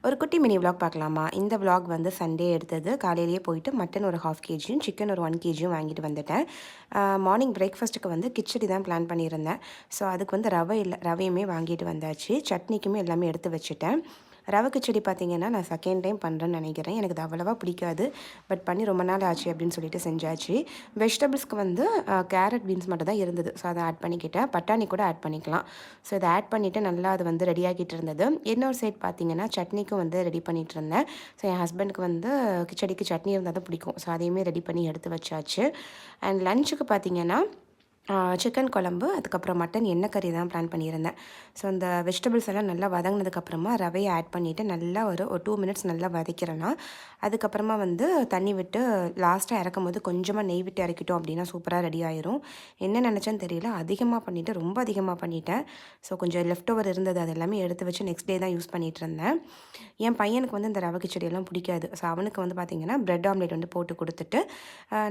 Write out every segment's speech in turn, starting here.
ஒரு குட்டி mini vlog பார்க்கலாமா? இந்த விலாக் வந்து சண்டே எடுத்தது. காலையிலேயே போயிட்டு மட்டன் ஒரு 1/2 கேஜியும், சிக்கன் ஒரு 1 கேஜியும் வாங்கிட்டு வந்துட்டேன். மார்னிங் பிரேக்ஃபாஸ்ட்டுக்கு வந்து கிச்சடி தான் பிளான் பண்ணியிருந்தேன். ஸோ அதுக்கு வந்து ரவை இல்ல. ரவையுமே வாங்கிட்டு வந்தாச்சு. சட்னிக்குமே எல்லாமே எடுத்து வச்சுட்டேன். ரவை கிச்சடி பார்த்தீங்கன்னா, நான் செகண்ட் டைம் பண்ணுறேன்னு நினைக்கிறேன். எனக்கு அது அவ்வளவா பிடிக்காது. பட் பண்ணி ரொம்ப நாள் ஆச்சு அப்படின்னு சொல்லிட்டு செஞ்சாச்சு. வெஜிடபிள்ஸ்க்கு வந்து கேரட், பீன்ஸ் மட்டும் தான் இருந்தது. ஸோ அதை ஆட் பண்ணிக்கிட்டேன். பட்டாணி கூட ஆட் பண்ணிக்கலாம். ஸோ இதை ஆட் பண்ணிவிட்டு நல்லா அது வந்து ரெடி ஆகிட்டு இருந்தது. இன்னொரு சைட் பார்த்தீங்கன்னா, சட்னிக்கும் வந்து ரெடி பண்ணிகிட்டு இருந்தேன். ஸோ என் ஹஸ்பண்டுக்கு வந்து கிச்சடிக்கு சட்னி இருந்தால் தான் பிடிக்கும். ஸோ அதையுமே ரெடி பண்ணி எடுத்து வச்சாச்சு. அண்ட் லஞ்சுக்கு பார்த்தீங்கன்னா சிக்கன் குழம்பு, அதுக்கப்புறம் மட்டன் எண்ணெய் கறி தான் பிளான் பண்ணியிருந்தேன். ஸோ அந்த வெஜிடபிள்ஸ் எல்லாம் நல்லா வதங்கினதுக்கப்புறமா ரவையை ஆட் பண்ணிவிட்டு நல்லா ஒரு 2 மினிட்ஸ் நல்லா வதக்கிறேன்னா, அதுக்கப்புறமா வந்து தண்ணி விட்டு லாஸ்ட்டாக இறக்கும்போது கொஞ்சமாக நெய் விட்டு இறக்கிட்டோம் அப்படின்னா சூப்பராக ரெடி ஆயிரும். என்ன நினச்சேன்னு தெரியல, அதிகமாக பண்ணிவிட்டு ரொம்ப அதிகமாக பண்ணிட்டேன். ஸோ கொஞ்சம் லெஃப்ட் ஓவர் இருந்தது, அது எல்லாமே எடுத்து வச்சு நெக்ஸ்ட் டே தான் யூஸ் பண்ணிகிட்டு இருந்தேன். என் பையனுக்கு வந்து இந்த ரவை கிச்சடியெல்லாம் பிடிக்காது. ஸோ அவனுக்கு வந்து பார்த்திங்கன்னா பிரெட் ஆம்லேட் வந்து போட்டு கொடுத்துட்டு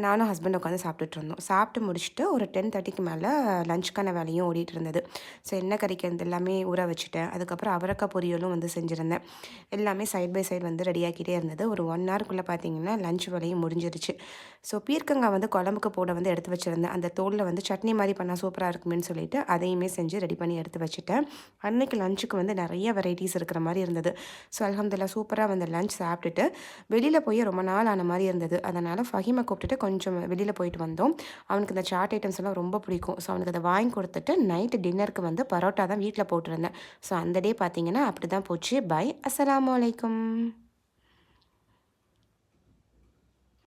நானும் ஹஸ்பண்ட் உட்காந்து சாப்பிட்டுட்டு இருந்தோம். சாப்பிட்டு முடிச்சுட்டு ஒரு 10:30க்கு மேலே லஞ்சுக்கான வேலையும் ஓடிட்டு இருந்தது. ஸோ எண்ணெய் கறிக்கிறது எல்லாமே ஊற வச்சுட்டேன். அதுக்கப்புறம் அவரைக்காய் பொரியலும் வந்து செஞ்சுருந்தேன். எல்லாமே சைட் பை சைடு வந்து ரெடியாக்கிட்டே இருந்தது. ஒரு 1 ஹவருக்குள்ளே பார்த்தீங்கன்னா லஞ்ச் வேலையும் முடிஞ்சிருச்சு. ஸோ பீர்க்கங்காய் வந்து குழம்புக்கு போட வந்து எடுத்து வச்சுருந்தேன். அந்த தோலில் வந்து சட்னி மாதிரி பண்ணால் சூப்பராக இருக்குமேன்னு சொல்லிட்டு அதையுமே செஞ்சு ரெடி பண்ணி எடுத்து வச்சுட்டேன். அன்றைக்கி லஞ்சுக்கு வந்து நிறைய வெரைட்டிஸ் இருக்கிற மாதிரி இருந்தது. ஸோ அல்ஹம்துலில்லாஹ் சூப்பராக வந்து லஞ்ச் சாப்பிட்டுட்டு வெளியில் போய் ரொம்ப நாள் ஆன மாதிரி இருந்தது. அதனால் ஃபஹீமை கூப்பிட்டுட்டு கொஞ்சம் வெளியில் போயிட்டு வந்தோம். அவனுக்கு இந்த சாட் ஐட்டம்ஸ் எல்லாம் ரொம்ப பிடிக்கும். ஸோ அவனுக்கு அதை வாங்கி கொடுத்துட்டு நைட்டு டின்னருக்கு வந்து பரோட்டா தான் வீட்டில் போட்டிருந்தேன். ஸோ அந்த டே பார்த்தீங்கன்னா அப்படி தான் போச்சு. பை. அஸ்ஸலாமு அலைக்கும்.